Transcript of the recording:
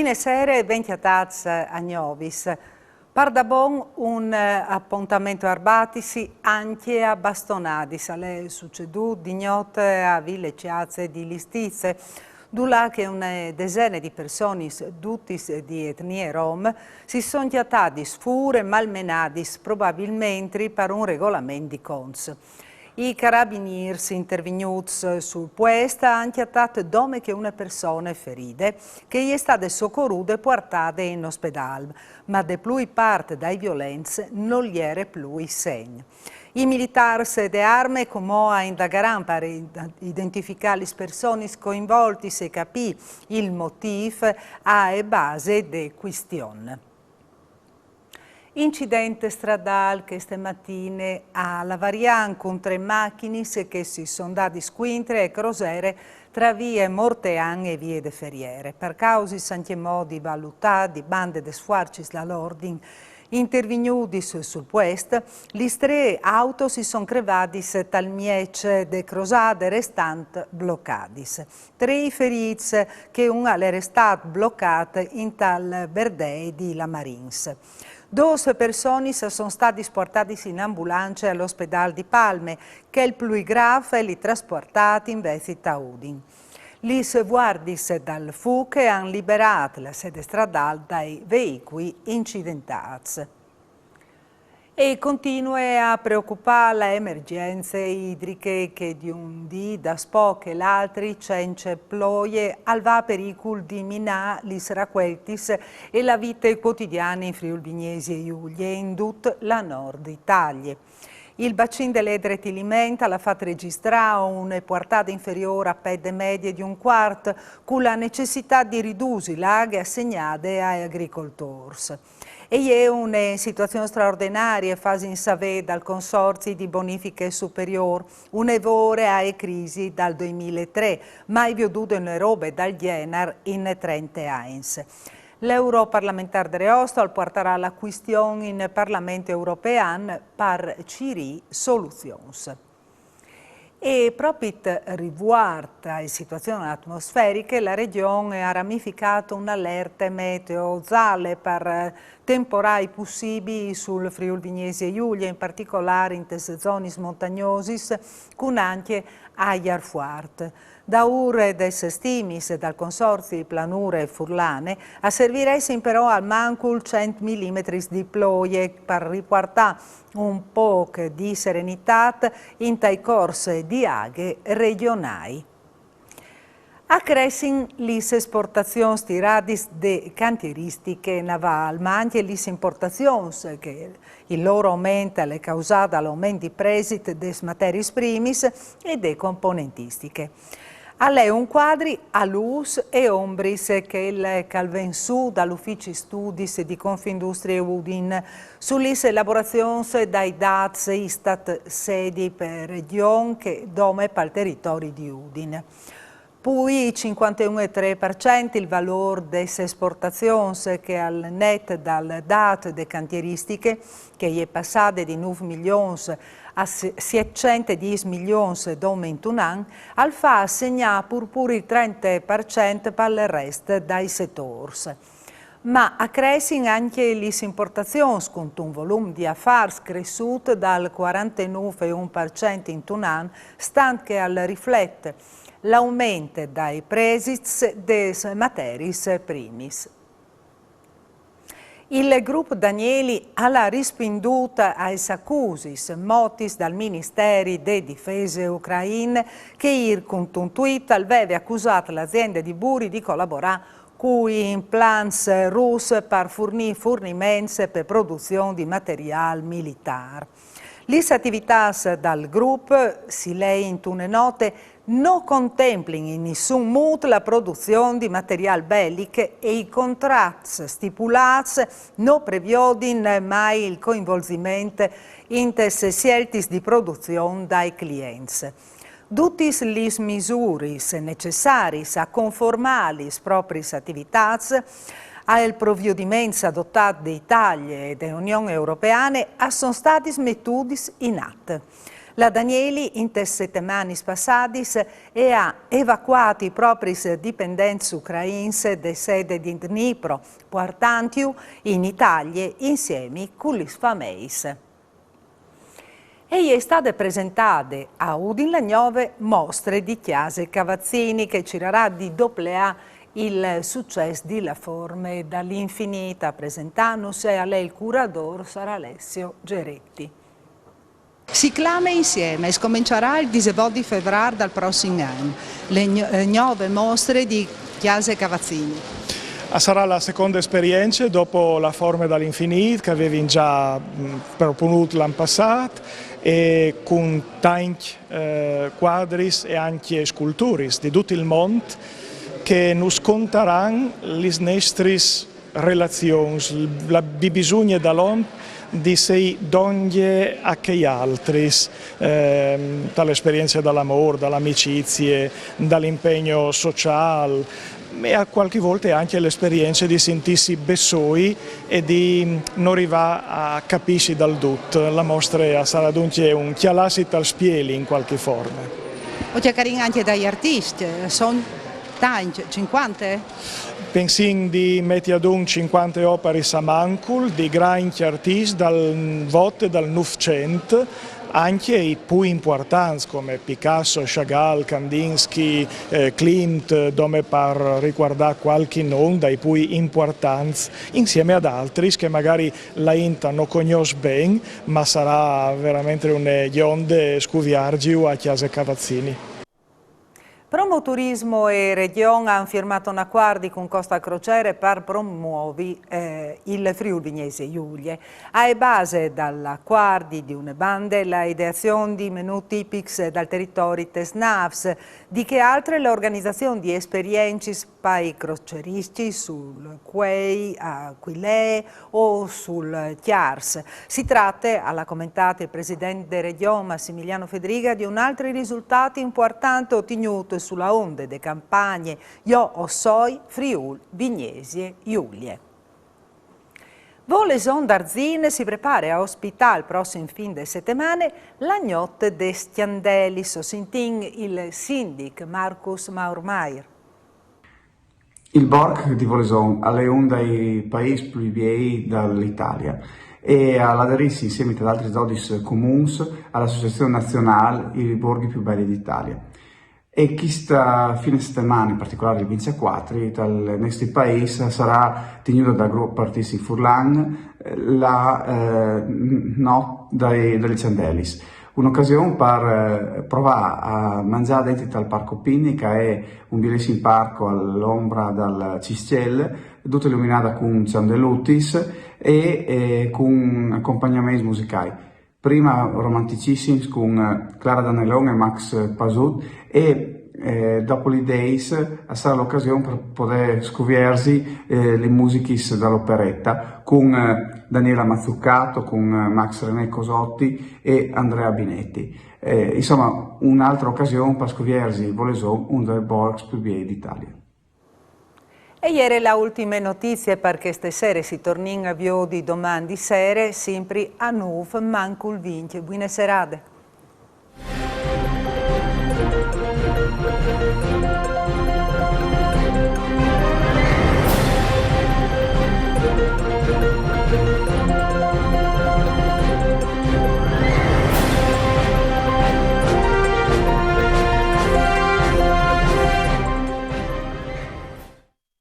Buine sere, bentiatats a Novis. Pardabon un appuntamento arbatisi anche a Bastonadis, alle succedute di notte a Ville Ciazze di Listize, dove che una decina di persone, tutte di etnie rom, si sono chiatati fure malmenadis, probabilmente per un regolamento di cons. I carabinieri intervenuti sul posto hanno chiatato dome che una persona ferite che è stata soccorruta e portata in ospedale, ma de più parte dai violenze non gli era più segno. I militari de arme come indagheranno per identificare le persone coinvolte e capire il motivo a base delle questioni. Incidente stradale queste mattine alla Varian con 3 macchine che si sono dati squintre e crosere tra vie Mortean e vie de Ferriere. Per causa anche modi valutati, bande de sfuarci dall'ordine intervenuti sul posto, le 3 auto si sono crevati tal miece de crosade restant bloccadis. 3 feriti che una era stata bloccata in tal Berdei di La Marins. 2 persone sono state portate in ambulanza all'ospedale di Palme, che è il più grave e li trasportati invece a Udin. Gli guardis dal FUC hanno liberato la sede stradale dai veicoli incidentati. E continua a preoccupare le emergenze idriche che di un dì da spoche l'altri cence ploie al va pericolo di minare gli racqueltis e la vita quotidiana in Friuli Vignesi e Giulia e in tutta la Nord Italia. Il bacino dell'Edre Tilimenta l'ha fatto registrare una portata inferiore a pedde medie di un quarto, con la necessità di ridurre i laghi assegnate agli agricoltori. E è una situazione straordinaria fase in Savè dal Consorzio di Bonifiche Superiore, un'evore a crisi dal 2003, mai veduto in robe dal Jenar in 30 anni. L'Europarlamentare d'Reostol porterà la questione in Parlamento europeo per cirì soluzioni. E proprio riguardo alle situazioni atmosferiche, la Regione ha ramificato un'allerta meteo gialla per temporali possibili sul Friuli Vignesi e Giulia, in particolare in zone montagnose, con anche agliar fuart. Da ore des stimis e dal Consorzio di Planure Furlane a serviresse però al mancul 100 mm di ploie per riportare un po' di serenità in tai corse di aghe regionali. A crescin lis esportazioni di radis de cantieristiche navali, ma anche lis importazioni che il loro aumento è causato dall'aumento di prezzi des materie primis e de componentistiche. A lei un quadri a luz e ombris che il calvensù dall'Ufficio Studis di Confindustria Udin sulle elaborazioni dai dati Istat sedi per regione che dome per il territorio di Udin. Poi 51,3% il valore delle esportazioni che al net dal dato de cantieristiche che è passato di 9 milioni a 710 milioni d'aumento un anno, al fa assegnare pure il 30% per il resto dai settori. Ma a crescere anche le importazioni con un volume di affari cresciuto dal 49,1% in un anno, stante che al riflette l'aumento dai prezzi delle materie primis. Il gruppo Danieli ha rispinduto ai accusi motis dal Ministero delle Difese ucraine che con un tweet aveva accusato l'azienda di Buri di collaborare con implants russi per fornire fornimenti per produzione di materiale militare. Le attività dal gruppo, si legge in tune note, non contemplano in nessun modo la produzione di materiale bellico e i contratti stipulati non prevedono mai il coinvolgimento in scelte di produzione dai clienti. Tutte le misure necessarie a conformare le proprie attività al provvedimento adottato da Italia e dell'Unione Europea sono stati messi in atto. La Danieli in te settimane passadis e ha evacuato i propri dipendenti ucraini de sede di Dnipro, portanti in Italia insieme con gli fameis. E è state presentate a Udin le 9 mostre di Chiase Cavazzini che cirerà di doppia il successo di La Forme dall'Infinita, presentandosi a lei il curador Sara Alessio Geretti. Si clama insieme e scomincerà il 18 di febbraio dal prossimo anno le 9 mostre di Chiase Cavazzini. Sarà la seconda esperienza dopo La Forme dall'Infinito che avevi già proponuto l'anno passato e con tanti quadri e anche sculture di tutto il mondo che ci conteranno le nostre relazioni, la bisogna dall'uomo di sei donne a che altri, dall'esperienza dell'amore, dall'amicizia, dall'impegno sociale e a qualche volta anche l'esperienza di sentirsi bessoi e di non arrivare a capirsi dal tutto. La mostra sarà dunque un chialarsi dal spieli in qualche forma. O c'è carina anche dagli artisti, sono tanti, 50? Pensin di mettere ad un 50 opere a Mancul, di grandi artisti dal voto dal Novecento, anche i più importanti come Picasso, Chagall, Kandinsky, Klimt, dove per riguardare qualche nome dai più importanti, insieme ad altri che magari la Inta non conosce bene, ma sarà veramente un grande scuviargio a Chiase Cavazzini. Promoturismo e Regione hanno firmato un accordo con Costa Crociere per promuovere il Friuli Vignesi Giulie. A base dall'accordo di una banda la ideazione di menù tipici dal territorio Tesnavs, di che altre l'organizzazione di esperienze per i crocieristi sul Quei, a Quilè o sul Chiars. Si tratta, alla commentata il presidente della Regione Massimiliano Fedriga, di un altro risultato importante ottenuto sulla onde de campagne Io Ossoi, Friuli, Vignesi e Giulie. Voleson d'Arzin si prepara a ospitare il prossimo fin de settimane la notte de Stiandeli, sosintin il sindic Marcus Maurmaier. Il Borg di Voleson è uno dei paesi più bei dall'Italia e all'aderirsi insieme ad altri 12 comuni all'Associazione Nazionale I Borghi più belli d'Italia. E questa fine settimana, in particolare il 24, dal nostro paese sarà tenuto dal gruppo artistico Furlan la notte delle Ciandelis. Un'occasione per provare a mangiare dentro al Parco Pinni, che è un bellissimo parco all'ombra del Ciscelle, tutto illuminato con ciandelutis e con accompagnamenti musicali. Prima romanticissimi con Clara Danelon e Max Pasut e dopo gli Days sarà l'occasione per poter scoviersi le musiche dall'operetta con Daniela Mazzuccato, con Max René Cosotti e Andrea Binetti. Insomma, un'altra occasione per scoviersi Voleson, uno dei borghi più bei d'Italia. E ieri la ultima notizia perché stasera si torna a via di domani sera, sempre a Nuv, Mancul Vince. Buone serate.